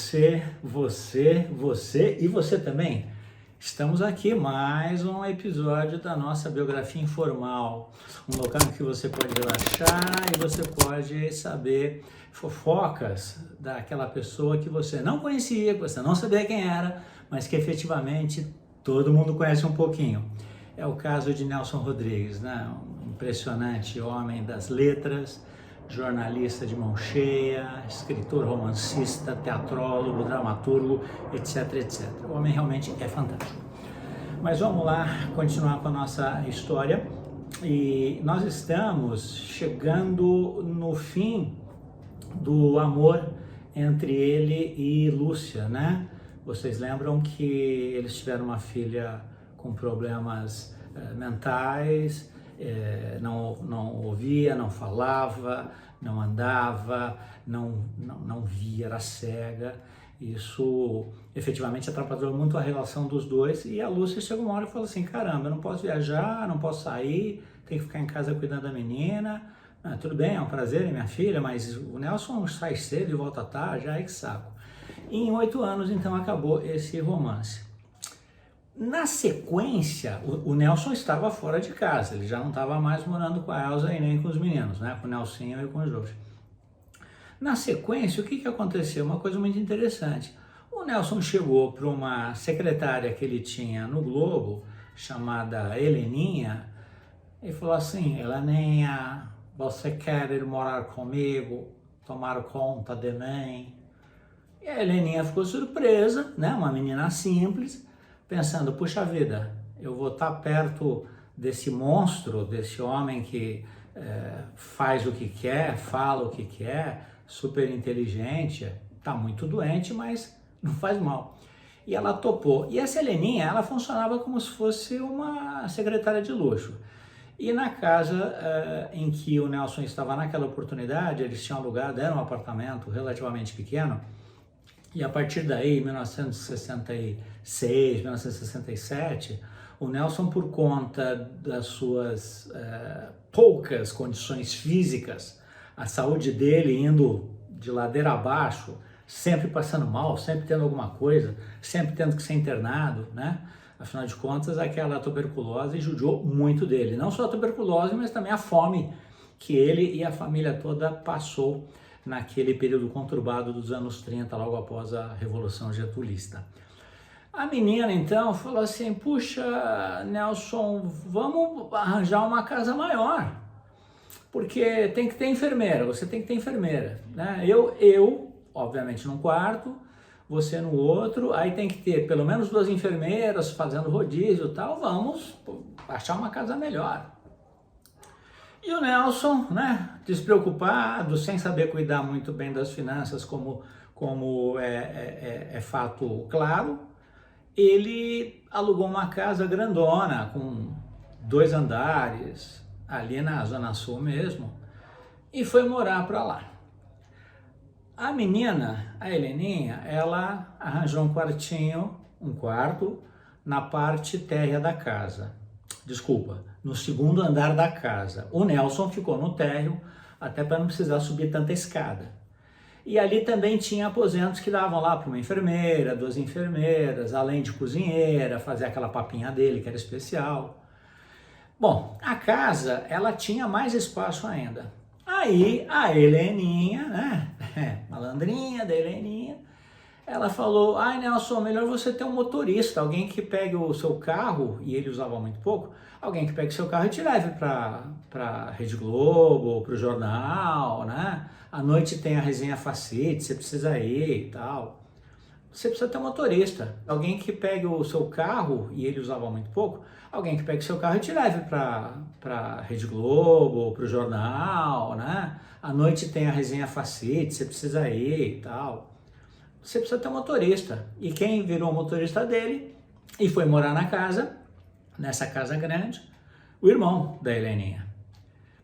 você e você também. Estamos aqui mais um episódio da nossa biografia informal, um local em que você pode relaxar e você pode saber fofocas daquela pessoa que você não conhecia, que você não sabia quem era, mas que efetivamente todo mundo conhece um pouquinho. É o caso de Nelson Rodrigues, né? Um impressionante homem das letras, jornalista de mão cheia, escritor, romancista, teatrólogo, dramaturgo, etc, etc. O homem realmente é fantástico. Mas vamos lá continuar com a nossa história. E nós estamos chegando no fim do amor entre ele e Lúcia, né? Vocês lembram que eles tiveram uma filha com problemas mentais, não ouvia, não falava, não andava, não via, era cega. Isso efetivamente atrapalhou muito a relação dos dois, e a Lúcia chegou uma hora e falou assim: caramba, eu não posso viajar, não posso sair, tenho que ficar em casa cuidando da menina. Tudo bem, é um prazer, é minha filha, mas o Nelson sai cedo e volta tarde, ai que saco. E em 8 anos então acabou esse romance. Na sequência, o Nelson estava fora de casa, ele já não estava mais morando com a Elza e nem com os meninos, né? Com o Nelsinho e com os outros. Na sequência, o que aconteceu? Uma coisa muito interessante. O Nelson chegou para uma secretária que ele tinha no Globo, chamada Heleninha, e falou assim: Heleninha, você quer ir morar comigo, tomar conta de mim? E a Heleninha ficou surpresa, né? Uma menina simples, pensando: puxa vida, eu vou estar perto desse monstro, desse homem que faz o que quer, fala o que quer, super inteligente, está muito doente, mas não faz mal. E ela topou. E essa Heleninha, ela funcionava como se fosse uma secretária de luxo. E na casa em que o Nelson estava naquela oportunidade, eles tinham alugado, era um apartamento relativamente pequeno, e a partir daí, em 1966, 1967, o Nelson, por conta das suas poucas condições físicas, a saúde dele indo de ladeira abaixo, sempre passando mal, sempre tendo alguma coisa, sempre tendo que ser internado, né? Afinal de contas, aquela tuberculose judiou muito dele. Não só a tuberculose, mas também a fome que ele e a família toda passou naquele período conturbado dos anos 30, logo após a Revolução Getulista. A menina, então, falou assim: puxa, Nelson, vamos arranjar uma casa maior, porque tem que ter enfermeira, você tem que ter enfermeira, né? Eu, obviamente, num quarto, você no outro, aí tem que ter pelo menos 2 enfermeiras fazendo rodízio e tal, vamos achar uma casa melhor. E o Nelson, né, despreocupado, sem saber cuidar muito bem das finanças, como é fato claro, ele alugou uma casa grandona, com 2 andares, ali na Zona Sul mesmo, e foi morar para lá. A menina, a Heleninha, ela arranjou um quarto, na parte térrea da casa. Desculpa, no 2º andar da casa. O Nelson ficou no térreo, até para não precisar subir tanta escada. E ali também tinha aposentos que davam lá para uma enfermeira, 2 enfermeiras, além de cozinheira, fazer aquela papinha dele, que era especial. Bom, a casa, ela tinha mais espaço ainda. Aí a Heleninha, né, malandrinha da Heleninha, ela falou: ai, Nelson, melhor você ter um motorista, alguém que pegue o seu carro, e ele usava muito pouco, alguém que pegue seu carro e te leve para Rede Globo, para o jornal, né? À noite tem a resenha Facite, você precisa ir e tal. Você precisa ter um motorista, alguém que pegue o seu carro, e ele usava muito pouco, alguém que pegue seu carro e te leve para Rede Globo, para o jornal, né? À noite tem a resenha Facite, você precisa ir e tal. Você precisa ter um motorista. E quem virou o motorista dele e foi morar na casa, nessa casa grande, o irmão da Heleninha.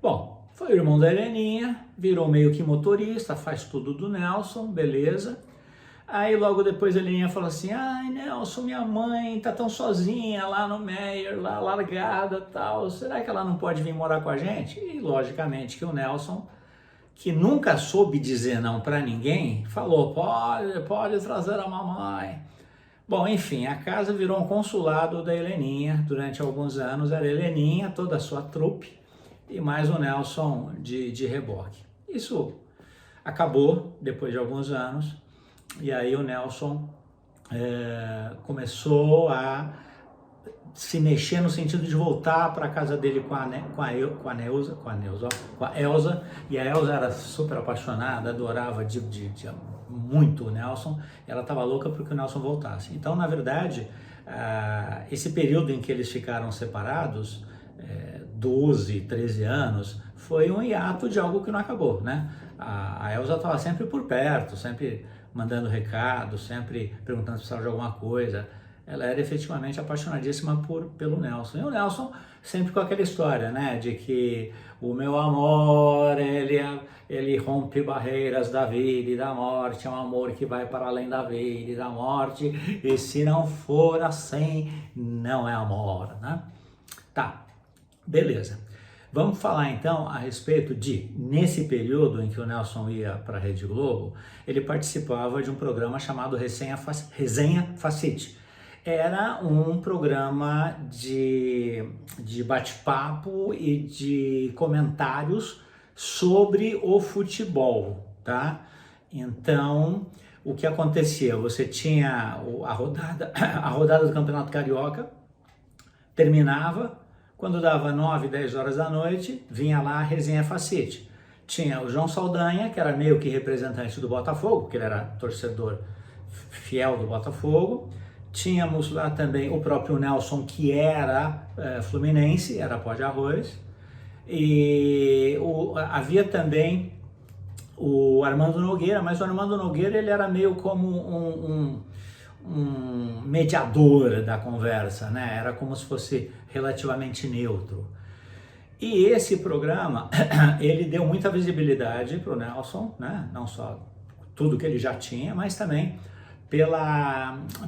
Bom, foi o irmão da Heleninha, virou meio que motorista, faz tudo do Nelson, beleza. Aí logo depois a Heleninha falou assim: ai, Nelson, minha mãe tá tão sozinha lá no Meier, lá largada e tal, será que ela não pode vir morar com a gente? E logicamente que o Nelson que nunca soube dizer não para ninguém, falou, pode trazer a mamãe. Bom, enfim, a casa virou um consulado da Heleninha. Durante alguns anos era a Heleninha, toda a sua trupe, e mais o Nelson de reboque. Isso acabou depois de alguns anos, e aí o Nelson começou a se mexer no sentido de voltar para a casa dele com a Elza, e a Elza era super apaixonada, adorava muito o Nelson, ela estava louca porque o Nelson voltasse. Então, na verdade, esse período em que eles ficaram separados, 12, 13 anos, foi um hiato de algo que não acabou, né? A Elza estava sempre por perto, sempre mandando recado, sempre perguntando se precisava de alguma coisa. Ela era efetivamente apaixonadíssima pelo Nelson. E o Nelson sempre com aquela história, né, de que o meu amor, ele rompe barreiras da vida e da morte, é um amor que vai para além da vida e da morte, e se não for assim, não é amor, né? Tá, beleza. Vamos falar então a respeito nesse período em que o Nelson ia para a Rede Globo, ele participava de um programa chamado Resenha Facite. Era um programa de bate-papo e de comentários sobre o futebol, tá? Então, o que acontecia? Você tinha a rodada do Campeonato Carioca, terminava, quando dava 9, 10 horas da noite, vinha lá a Resenha Facite. Tinha o João Saldanha, que era meio que representante do Botafogo, porque ele era torcedor fiel do Botafogo. Tínhamos lá também o próprio Nelson, que era fluminense, era pó de arroz. E havia também o Armando Nogueira, mas o Armando Nogueira ele era meio como um mediador da conversa, né? Era como se fosse relativamente neutro. E esse programa, ele deu muita visibilidade para o Nelson, né? Não só tudo que ele já tinha, mas também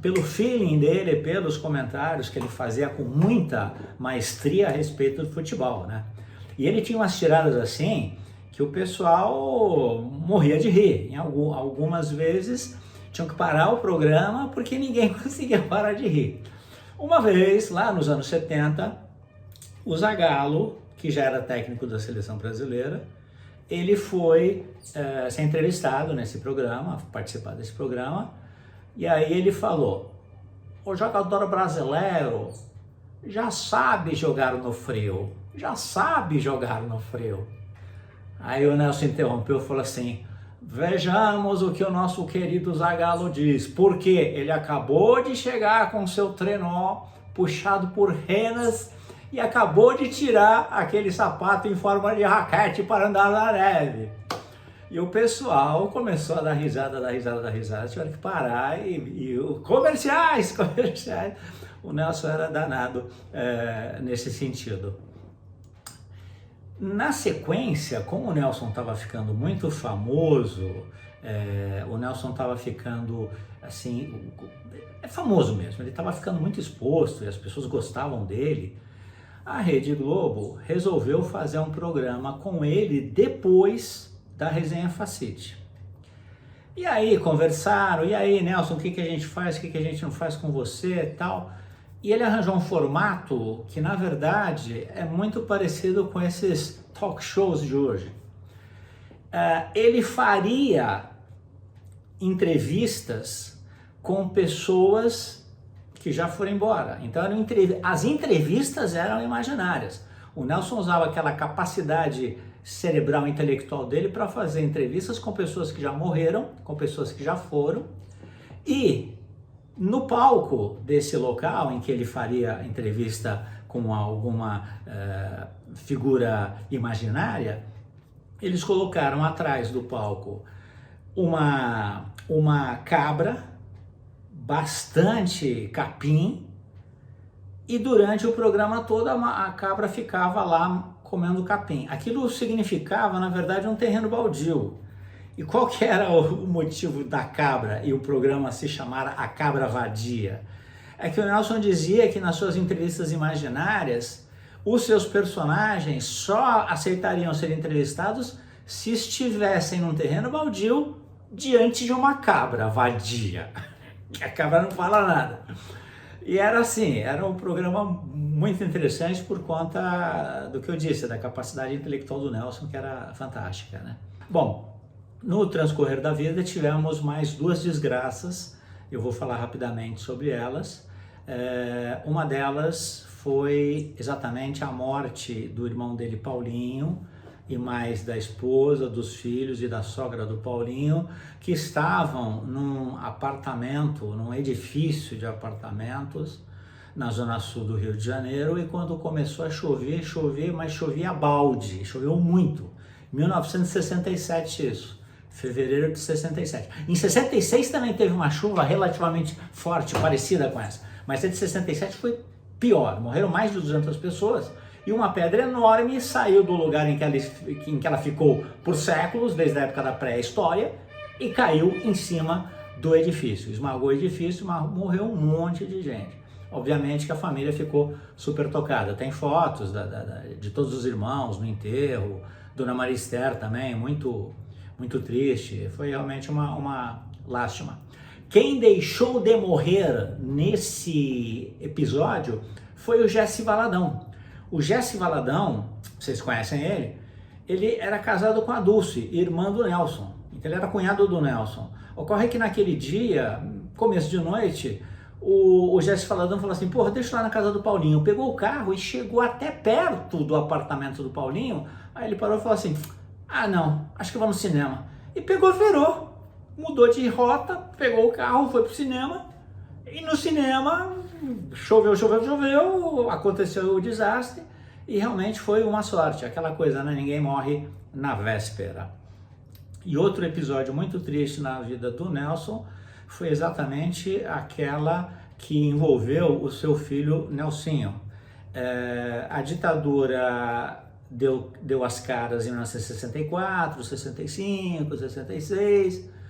pelo feeling dele, pelos comentários que ele fazia com muita maestria a respeito do futebol, né? E ele tinha umas tiradas assim que o pessoal morria de rir. Em algumas vezes tinham que parar o programa porque ninguém conseguia parar de rir. Uma vez, lá nos anos 70, o Zagallo, que já era técnico da seleção brasileira, ele foi ser entrevistado nesse programa, participar desse programa, e aí ele falou, o jogador brasileiro já sabe jogar no frio, já sabe jogar no frio. Aí o Nelson interrompeu e falou assim, vejamos o que o nosso querido Zagallo diz, porque ele acabou de chegar com seu trenó puxado por renas e acabou de tirar aquele sapato em forma de raquete para andar na neve. E o pessoal começou a dar risada, tiveram que parar e comerciais. O Nelson era danado nesse sentido. Na sequência, como o Nelson estava ficando muito famoso, o Nelson estava ficando assim, famoso mesmo, ele estava ficando muito exposto e as pessoas gostavam dele, a Rede Globo resolveu fazer um programa com ele depois da Resenha Facite. E aí conversaram, e aí Nelson, o que a gente faz, o que a gente não faz com você e tal. E ele arranjou um formato que na verdade é muito parecido com esses talk shows de hoje. Ele faria entrevistas com pessoas que já foram embora. Então as entrevistas eram imaginárias. O Nelson usava aquela capacidade cerebral intelectual dele para fazer entrevistas com pessoas que já morreram, com pessoas que já foram, e no palco desse local em que ele faria entrevista com alguma figura imaginária, eles colocaram atrás do palco uma cabra, bastante capim, e durante o programa todo a cabra ficava lá comendo capim. Aquilo significava, na verdade, um terreno baldio. E qual que era o motivo da cabra e o programa se chamar A Cabra Vadia? É que o Nelson dizia que nas suas entrevistas imaginárias, os seus personagens só aceitariam ser entrevistados se estivessem num terreno baldio diante de uma cabra vadia. A cabra não fala nada. E era assim, era um programa muito interessante por conta do que eu disse, da capacidade intelectual do Nelson, que era fantástica, né? Bom, no transcorrer da vida tivemos mais duas desgraças, eu vou falar rapidamente sobre elas. Uma delas foi exatamente a morte do irmão dele, Paulinho, e mais da esposa, dos filhos e da sogra do Paulinho, que estavam num apartamento, num edifício de apartamentos na zona sul do Rio de Janeiro, e quando começou a chover, mas chovia a balde, choveu muito. 1967 isso, fevereiro de 67. Em 66 também teve uma chuva relativamente forte, parecida com essa, mas a de 67 foi pior, morreram mais de 200 pessoas, e uma pedra enorme saiu do lugar em que ela ficou por séculos, desde a época da pré-história, e caiu em cima do edifício, esmagou o edifício, mas morreu um monte de gente. Obviamente que a família ficou super tocada, tem fotos de todos os irmãos no enterro, Dona Maria Esther também, muito triste, foi realmente uma lástima. Quem deixou de morrer nesse episódio foi o Jesse Valadão. O Jesse Valadão, vocês conhecem ele? Ele era casado com a Dulce, irmã do Nelson. Então ele era cunhado do Nelson. Ocorre que naquele dia, começo de noite, o Jesse Valadão falou assim, porra, deixa eu ir lá na casa do Paulinho. Pegou o carro e chegou até perto do apartamento do Paulinho. Aí ele parou e falou assim, ah não, acho que vou no cinema. E pegou, virou, mudou de rota, pegou o carro, foi pro cinema. E no cinema, choveu, aconteceu o desastre e realmente foi uma sorte, aquela coisa, né? Ninguém morre na véspera. E outro episódio muito triste na vida do Nelson foi exatamente aquela que envolveu o seu filho Nelsinho. A ditadura deu as caras em 1964, 65, 66...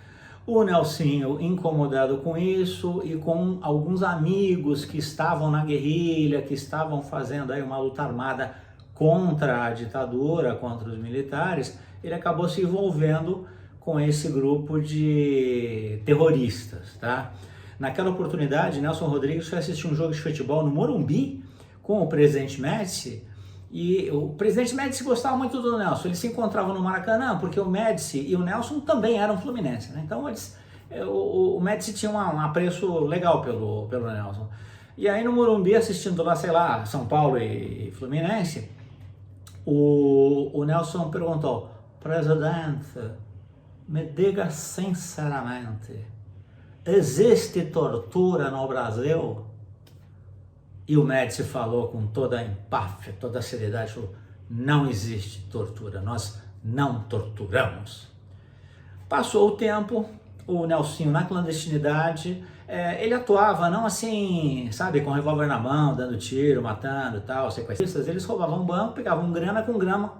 O Nelsinho, incomodado com isso e com alguns amigos que estavam na guerrilha, que estavam fazendo aí uma luta armada contra a ditadura, contra os militares, ele acabou se envolvendo com esse grupo de terroristas, tá? Naquela oportunidade, Nelson Rodrigues foi assistir um jogo de futebol no Morumbi com o presidente Médici. E o presidente Médici gostava muito do Nelson, eles se encontravam no Maracanã, porque o Médici e o Nelson também eram fluminenses, né? Então o Médici tinha um apreço legal pelo Nelson. E aí no Morumbi, assistindo lá, sei lá, São Paulo e Fluminense, o Nelson perguntou, presidente, me diga sinceramente, existe tortura no Brasil? E o Médici falou com toda a empáfia, toda a seriedade, falou, não existe tortura, nós não torturamos. Passou o tempo, o Nelsinho na clandestinidade, ele atuava não assim, sabe, com revólver na mão, dando tiro, matando e tal, sequestristas, eles roubavam banco, pegavam grana,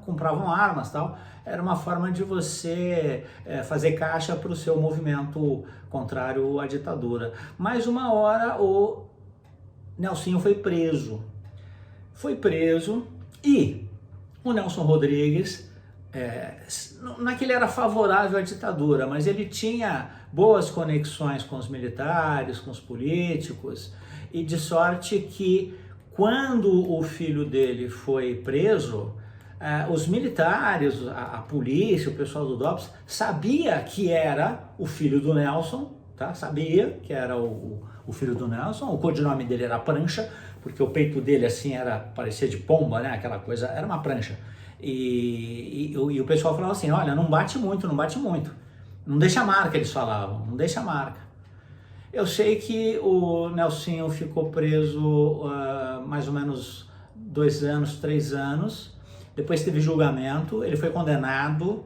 compravam armas e tal. Era uma forma de você fazer caixa para o seu movimento contrário à ditadura. Mas uma hora o Nelsinho foi preso e o Nelson Rodrigues, não é que ele era favorável à ditadura, mas ele tinha boas conexões com os militares, com os políticos, e de sorte que quando o filho dele foi preso, os militares, a polícia, o pessoal do DOPS, sabia que era o filho do Nelson, tá? Sabia que era o filho do Nelson, o codinome dele era Prancha, porque o peito dele assim parecia de pomba, né? Aquela coisa, era uma prancha. E o pessoal falava assim, olha, não bate muito, não deixa marca, eles falavam, não deixa marca. Eu sei que o Nelsinho ficou preso mais ou menos 2 anos, 3 anos, depois teve julgamento, ele foi condenado,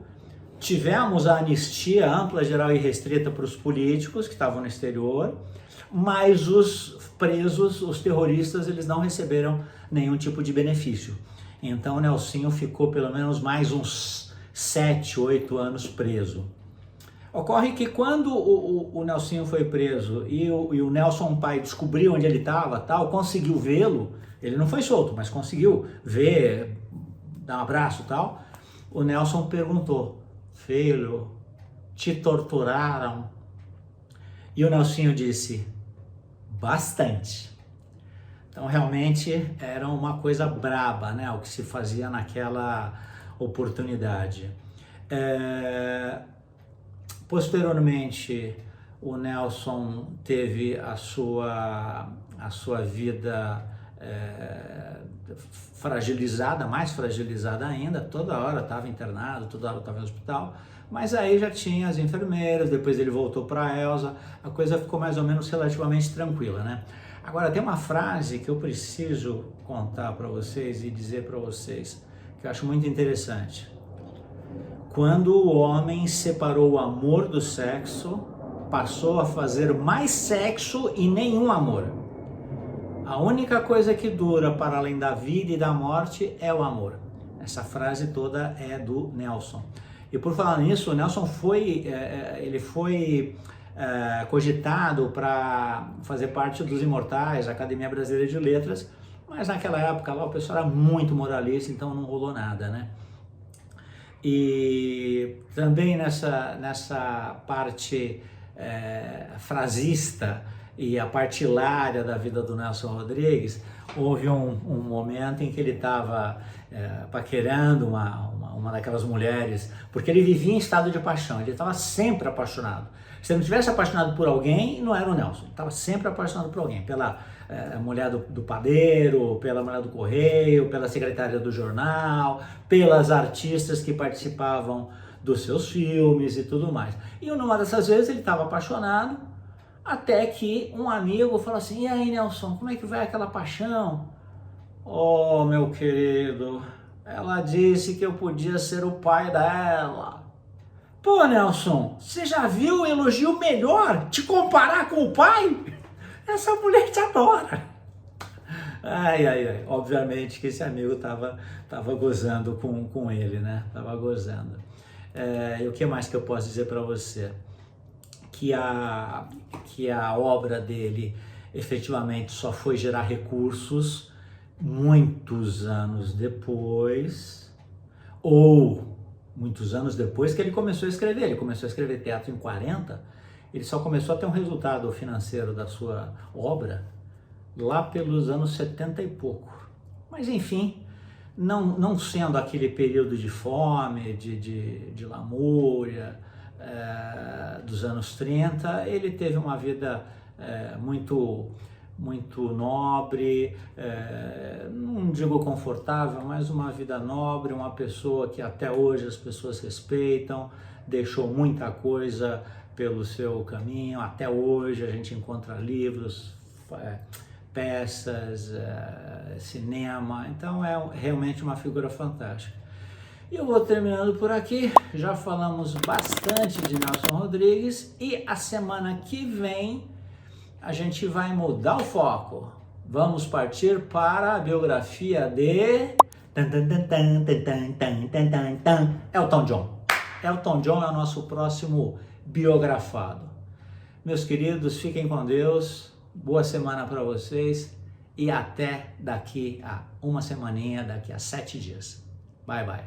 tivemos a anistia ampla, geral e restrita para os políticos que estavam no exterior, mas os presos, os terroristas, eles não receberam nenhum tipo de benefício. Então o Nelsinho ficou pelo menos mais uns 7, 8 anos preso. Ocorre que quando o Nelsinho foi preso e o Nelson pai descobriu onde ele estava, tal, conseguiu vê-lo, ele não foi solto, mas conseguiu ver, dar um abraço e tal, o Nelson perguntou: filho, te torturaram? E o Nelsinho disse: bastante. Então realmente era uma coisa braba, né, o que se fazia naquela oportunidade. Posteriormente, o Nelson teve a sua vida fragilizada, mais fragilizada ainda. Toda hora estava internado, toda hora estava no hospital, mas aí já tinha as enfermeiras. Depois ele voltou para a Elsa, a coisa ficou mais ou menos relativamente tranquila, né? Agora tem uma frase que eu preciso contar para vocês e dizer para vocês, que eu acho muito interessante. Quando o homem separou o amor do sexo, passou a fazer mais sexo e nenhum amor. A única coisa que dura para além da vida e da morte é o amor. Essa frase toda é do Nelson. E por falar nisso, o Nelson foi cogitado para fazer parte dos Imortais, Academia Brasileira de Letras, mas naquela época lá o pessoal era muito moralista, então não rolou nada, né? E também nessa parte frasista e a parte hilária da vida do Nelson Rodrigues, houve um momento em que ele estava paquerando uma daquelas mulheres, porque ele vivia em estado de paixão, ele estava sempre apaixonado. Se ele não tivesse apaixonado por alguém, não era o Nelson, ele estava sempre apaixonado por alguém, pela mulher do padeiro, pela mulher do correio, pela secretária do jornal, pelas artistas que participavam dos seus filmes e tudo mais. E numa dessas vezes ele estava apaixonado, até que um amigo falou assim: e aí, Nelson, como é que vai aquela paixão? Oh, meu querido, ela disse que eu podia ser o pai dela. Pô, Nelson, você já viu o elogio melhor? Te comparar com o pai? Essa mulher te adora. Ai. Obviamente que esse amigo tava gozando com ele, né? Tava gozando. E o que mais que eu posso dizer para você? Que a obra dele efetivamente só foi gerar recursos muitos anos depois, ou muitos anos depois que ele começou a escrever. Ele começou a escrever teatro em 40, ele só começou a ter um resultado financeiro da sua obra lá pelos anos 70 e pouco. Mas enfim, não sendo aquele período de fome, de lamúria, dos anos 30, ele teve uma vida muito nobre, não digo confortável, mas uma vida nobre, uma pessoa que até hoje as pessoas respeitam, deixou muita coisa pelo seu caminho. Até hoje a gente encontra livros, peças, cinema, então é realmente uma figura fantástica. E eu vou terminando por aqui. Já falamos bastante de Nelson Rodrigues e a semana que vem a gente vai mudar o foco. Vamos partir para a biografia de Elton John. Elton John é o nosso próximo biografado. Meus queridos, fiquem com Deus. Boa semana para vocês e até daqui a uma semaninha, daqui a 7 dias. Bye, bye.